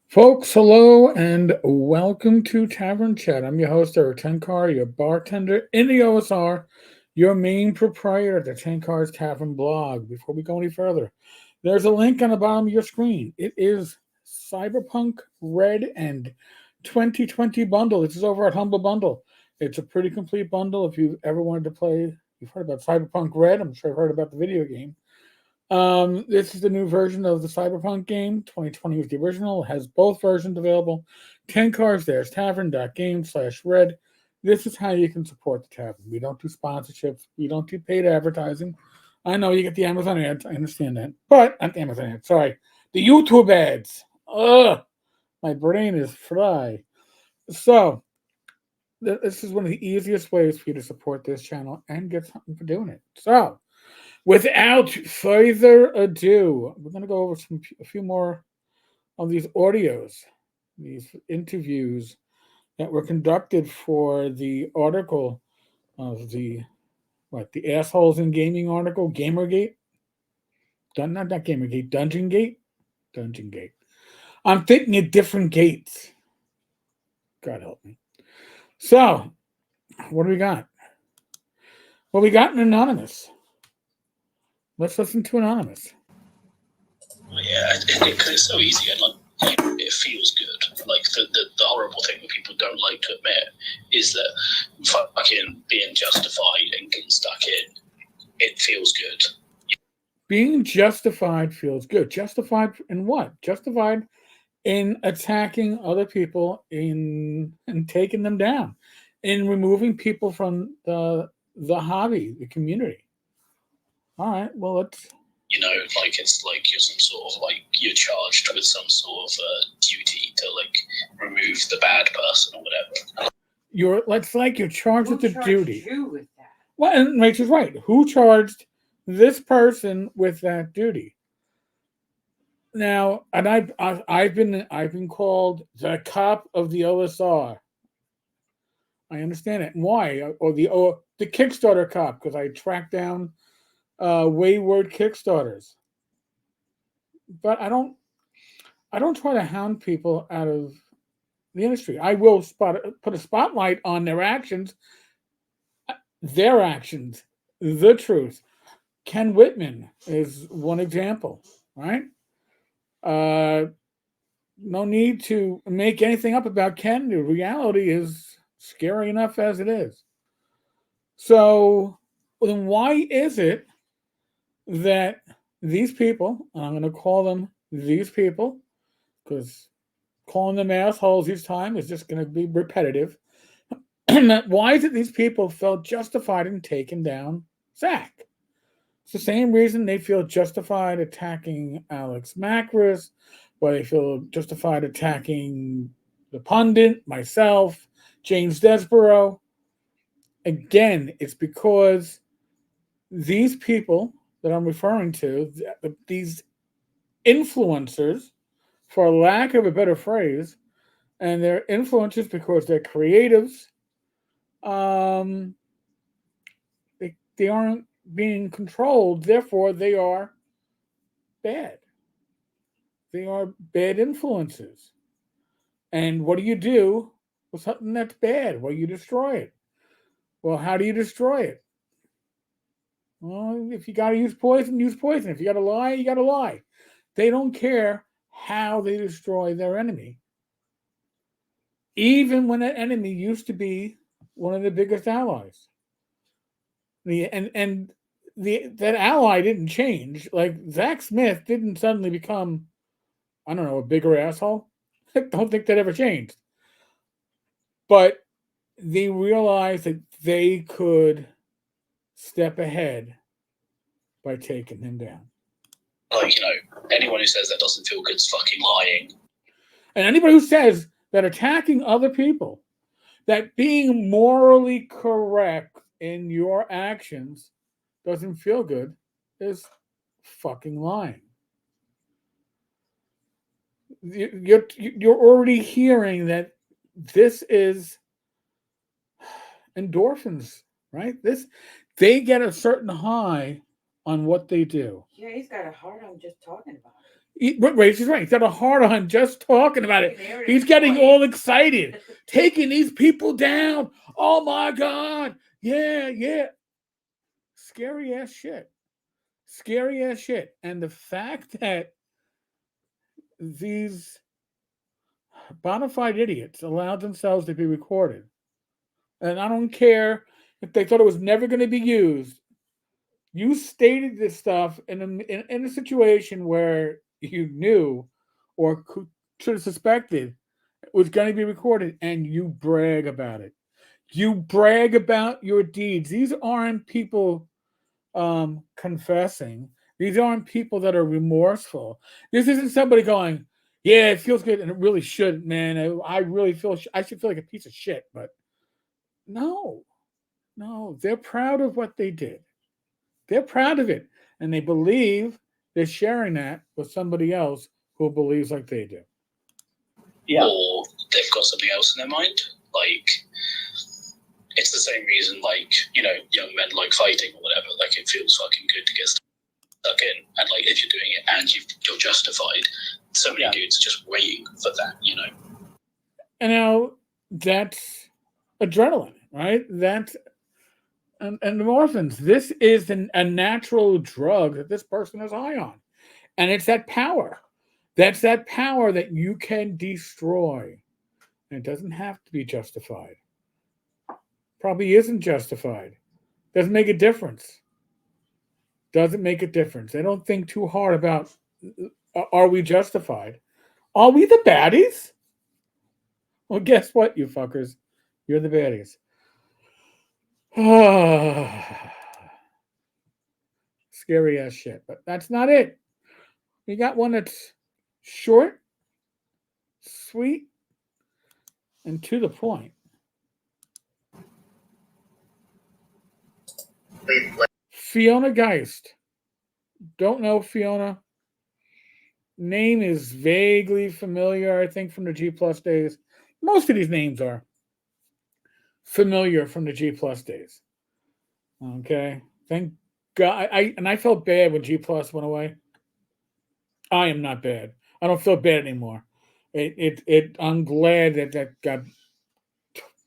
Folks, hello and welcome to Tavern Chat. I'm your host, Eric Tenkar, your bartender in the OSR, your main proprietor of the Tenkar's Tavern blog. Before we go any further, there's a link on the bottom of your screen. It is Cyberpunk Red and 2020 bundle. This is over at Humble Bundle. It's a pretty complete bundle. If you've ever wanted to play, you've heard about Cyberpunk Red. I'm sure you've heard about the video game. This is the new version of the Cyberpunk game. 2020 was the original. It has both versions available. 10 cars. There's tavern.game/red. This is how you can support the tavern. We don't do sponsorships. We don't do paid advertising. I know you get the Amazon ads. I understand that. But not the Amazon ads. Sorry. The YouTube ads. Ugh. My brain is fried. So, this is one of the easiest ways for you to support this channel and get something for doing it. So, without further ado, we're going to go over a few more of these audios, these interviews that were conducted for the article of the assholes in gaming article, Gamergate, not Gamergate, Dungeon Gate. I'm thinking of different gates. God help me. So, what do we got? Well, we got an anonymous. Let's listen to anonymous. Yeah, because it's so easy and it feels good. Like the horrible thing that people don't like to admit is that fucking being justified and getting stuck in, it feels good. Being justified feels good. Justified in what? Justified in attacking other people and taking them down, in removing people from the hobby, the community. All right, well let's. You know, like it's like you're some sort of you're charged with some sort of duty to remove the bad person or whatever. It's like you're charged with the duty. You with that? Well, and Rachel's right. Who charged this person with that duty? Now, and I've been called the cop of the OSR. I understand it. And why? Or the Kickstarter cop, because I track down wayward Kickstarters. But I don't try to hound people out of the industry. I will put a spotlight on their actions, the truth. Ken Whitman is one example, right? No need to make anything up about Ken. The reality is scary enough as it is. So, then why is it that these people, and I'm going to call them these people, because calling them assholes each time is just going to be repetitive. Why is it these people felt justified in taking down Zach? It's the same reason they feel justified attacking Alex Macris, why they feel justified attacking the pundit, myself, James Desborough. Again, it's because these people that I'm referring to, these influencers, for lack of a better phrase, and they're influencers because they're creatives, they aren't being controlled, therefore they are bad. They are bad influences. And what do you do with something that's bad? Well, you destroy it. Well, how do you destroy it? Well, if you got to use poison, use poison. If you got to lie, you got to lie. They don't care how they destroy their enemy. Even when that enemy used to be one of the biggest allies. That ally didn't change. Like Zach Smith didn't suddenly become, I don't know, a bigger asshole. I don't think that ever changed. But they realized that they could step ahead by taking him down. Anyone who says that doesn't feel good is fucking lying. And anybody who says that attacking other people, that being morally correct in your actions doesn't feel good, is fucking lying. You're already hearing that this is endorphins, right? They get a certain high on what they do. Yeah, he's got a heart on just talking about Rach is right. He's got a hard on just talking about it. He's getting all excited, taking these people down. Oh my God. Yeah, yeah. Scary ass shit. Scary ass shit. And the fact that these bona fide idiots allowed themselves to be recorded, and I don't care if they thought it was never going to be used. You stated this stuff in a situation where you knew or should have suspected it was going to be recorded, and you brag about it. You brag about your deeds. These aren't people confessing. These aren't people that are remorseful. This isn't somebody going, "Yeah, it feels good," and it really shouldn't, man. I really feel I should feel like a piece of shit, but no, no, they're proud of what they did. They're proud of it, and they believe they're sharing that with somebody else who believes like they do. Yeah. Or they've got something else in their mind. Like, it's the same reason, like, you know, young men like fighting or whatever. Like, it feels fucking good to get stuck in. And, like, if you're doing it and you're justified, so many dudes are just waiting for that, you know? And now that's adrenaline, right? That's and endorphins. This is a natural drug that this person is high on. And it's that power. That's that power that you can destroy. And it doesn't have to be justified. Probably isn't justified. Doesn't make a difference. Doesn't make a difference. They don't think too hard about are we justified? Are we the baddies? Well, guess what, you fuckers? You're the baddies. Scary ass shit. But that's not it. We got one that's short, sweet, and to the point. Fiona Geist. Don't know Fiona. Name is vaguely familiar, I think, from the G Plus days. Most of these names are familiar from the G Plus days. Okay. Thank God. I felt bad when G Plus went away. I am not bad. I don't feel bad anymore. I'm glad that got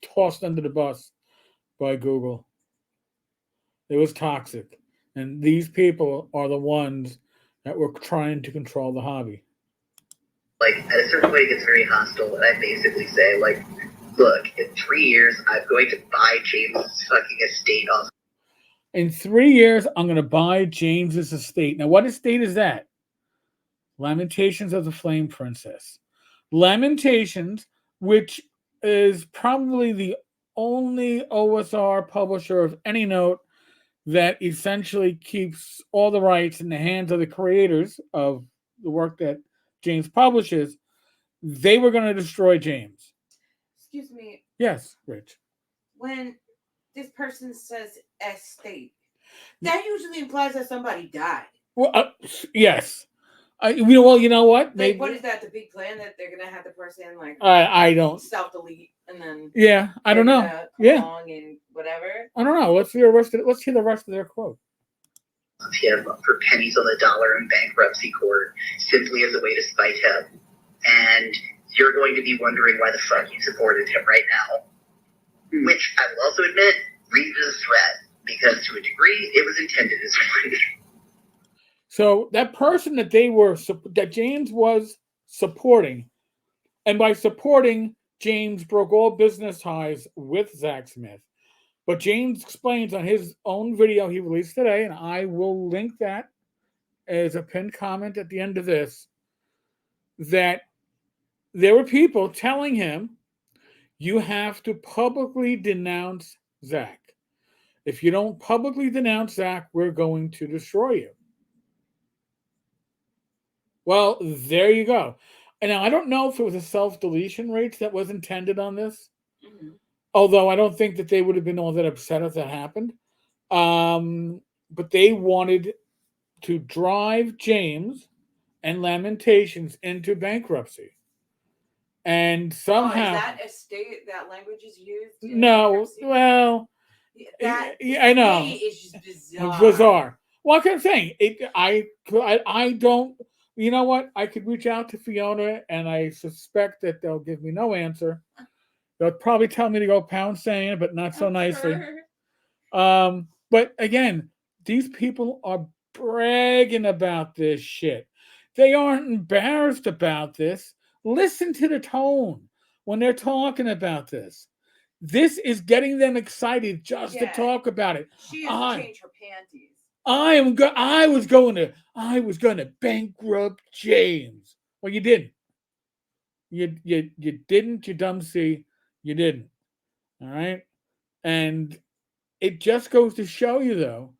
tossed under the bus by Google. It was toxic. And these people are the ones that were trying to control the hobby. Like, at a certain point, it gets very hostile, and I basically say, like, look, in 3 years, I'm going to buy James's fucking estate off. In 3 years, I'm going to buy James's estate. Now, what estate is that? Lamentations of the Flame Princess. Lamentations, which is probably the only OSR publisher of any note that essentially keeps all the rights in the hands of the creators of the work that James publishes. They were going to destroy James. Excuse me. Yes, Rich. When this person says estate, that usually implies that somebody died. Well, yes. Well, you know what? Like, Maybe, what is that? The big plan that they're gonna have the person like I don't self-delete and then I don't know. Along and whatever. I don't know. Let's hear the rest of their quote. Him for pennies on the dollar in bankruptcy court simply as a way to spite him, and you're going to be wondering why the fuck you supported him right now. Which I will also admit reads as a threat, because to a degree it was intended as one. So that person that that James was supporting, and by supporting, James broke all business ties with Zach Smith. But James explains on his own video he released today, and I will link that as a pinned comment at the end of this, that there were people telling him, you have to publicly denounce Zach. If you don't publicly denounce Zach, we're going to destroy you. Well, there you go. And now I don't know if it was a self-deletion rate that was intended on this. Mm-hmm. Although I don't think that they would have been all that upset if that happened. But they wanted to drive James and Lamentations into bankruptcy. And somehow... is that estate, that language is used? No, well... That I know. Is just bizarre. It's bizarre. Well, I'm saying I don't. You know what? I could reach out to Fiona, and I suspect that they'll give me no answer. They'll probably tell me to go pound sand, but not so I'm nicely. sure. But again, these people are bragging about this shit. They aren't embarrassed about this. Listen to the tone when they're talking about this. This is getting them excited just to Yeah. talk about it. She has I- to change her panties. I was going to bankrupt James. Well, you didn't. You didn't, you dumb C. You didn't. All right? And it just goes to show you, though,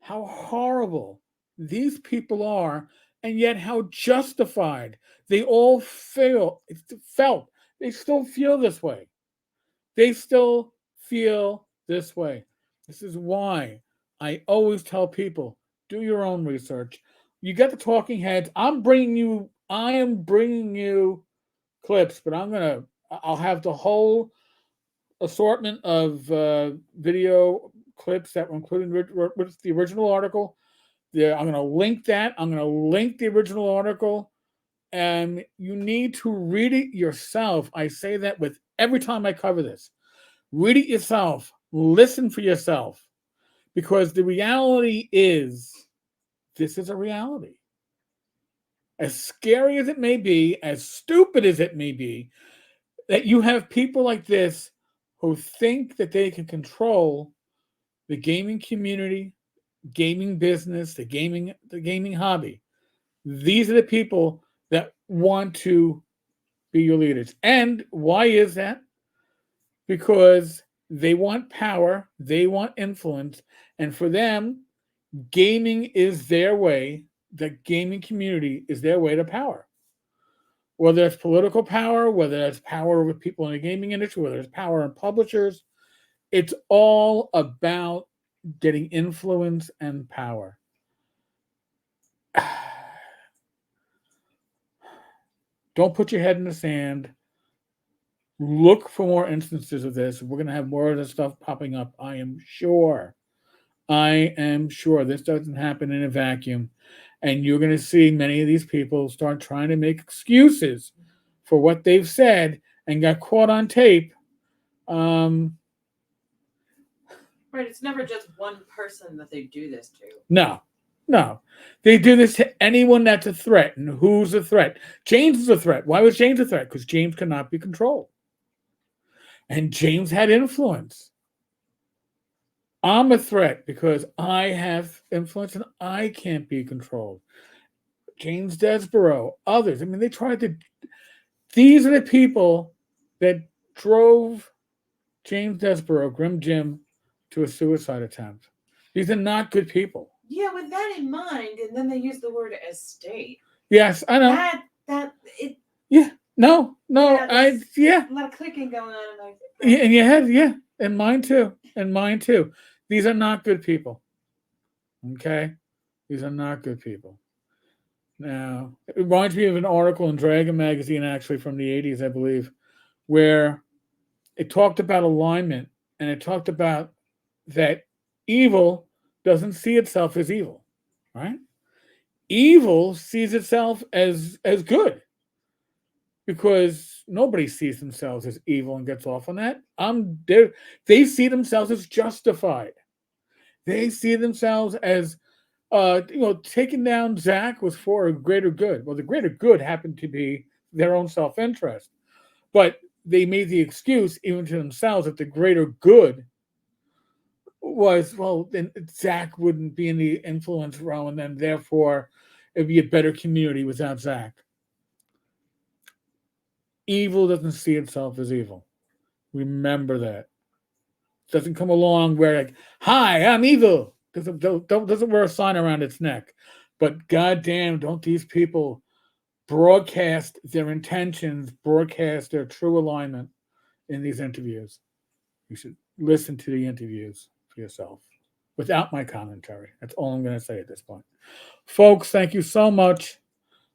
how horrible these people are, and yet how justified they all felt. They still feel this way. They still feel this way. This is why I always tell people, do your own research. You get the talking heads. I am bringing you clips, but I'll have the whole assortment of video clips that were included with the original article. I'm going to link that. I'm going to link the original article, and you need to read it yourself. I say that with every time I cover this. Read it yourself. Listen for yourself, because the reality is, this is a reality. As scary as it may be, as stupid as it may be, that you have people like this who think that they can control the gaming community, gaming business, the gaming hobby. These are the people that want to be your leaders. And why is that? Because they want power, they want influence, and for them, gaming is their way. The gaming community is their way to power. Whether it's political power, whether it's power over people in the gaming industry, whether it's power in publishers, it's all about getting influence and power. Don't put your head in the sand. Look for more instances of this. We're going to have more of this stuff popping up. I am sure. This doesn't happen in a vacuum. And you're going to see many of these people start trying to make excuses for what they've said and got caught on tape. Right, it's never just one person that they do this to. No. They do this to anyone that's a threat. And who's a threat? James is a threat. Why was James a threat? Because James cannot be controlled. And James had influence. I'm a threat because I have influence and I can't be controlled. James Desborough, others. I mean, they tried to. These are the people that drove James Desborough, Grim Jim, to a suicide attempt. These are not good people. Yeah, with that in mind, and then they use the word estate. Yes, I know. Yeah, no, a lot of clicking going on in your head, yeah, and mine too. These are not good people. Okay, these are not good people. Now, it reminds me of an article in Dragon magazine, actually from the 80s, I believe, where it talked about alignment, and it talked about that evil doesn't see itself as evil, right? Evil sees itself as good, because nobody sees themselves as evil and gets off on that. They see themselves as justified. They see themselves as, taking down Zach was for a greater good. Well, the greater good happened to be their own self-interest, but they made the excuse even to themselves that the greater good was, well, then Zach wouldn't be in the influence realm, and then therefore it'd be a better community without Zach. Evil doesn't see itself as evil. Remember that. It doesn't come along where like, hi, I'm evil. Doesn't wear a sign around its neck. But goddamn, don't these people broadcast their intentions, broadcast their true alignment in these interviews. You should listen to the interviews for yourself without my commentary. That's all I'm going to say at this point. Folks, thank you so much.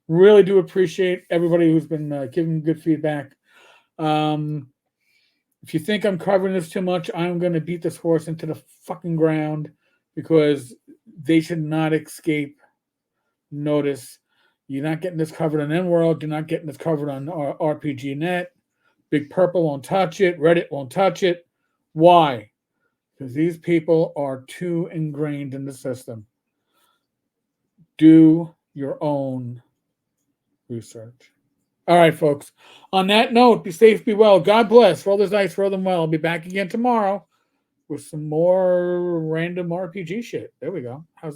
Really do appreciate everybody who's been giving good feedback. If you think I'm covering this too much, I'm going to beat this horse into the fucking ground, because they should not escape notice. You're not getting this covered on N-World. You're not getting this covered on RPG Net. Big Purple won't touch it. Reddit won't touch it. Why? Because these people are too ingrained in the system. Do your own research. All right, folks. On that note, be safe, be well. God bless. Roll those dice, roll them well. I'll be back again tomorrow with some more random RPG shit. There we go. How's that?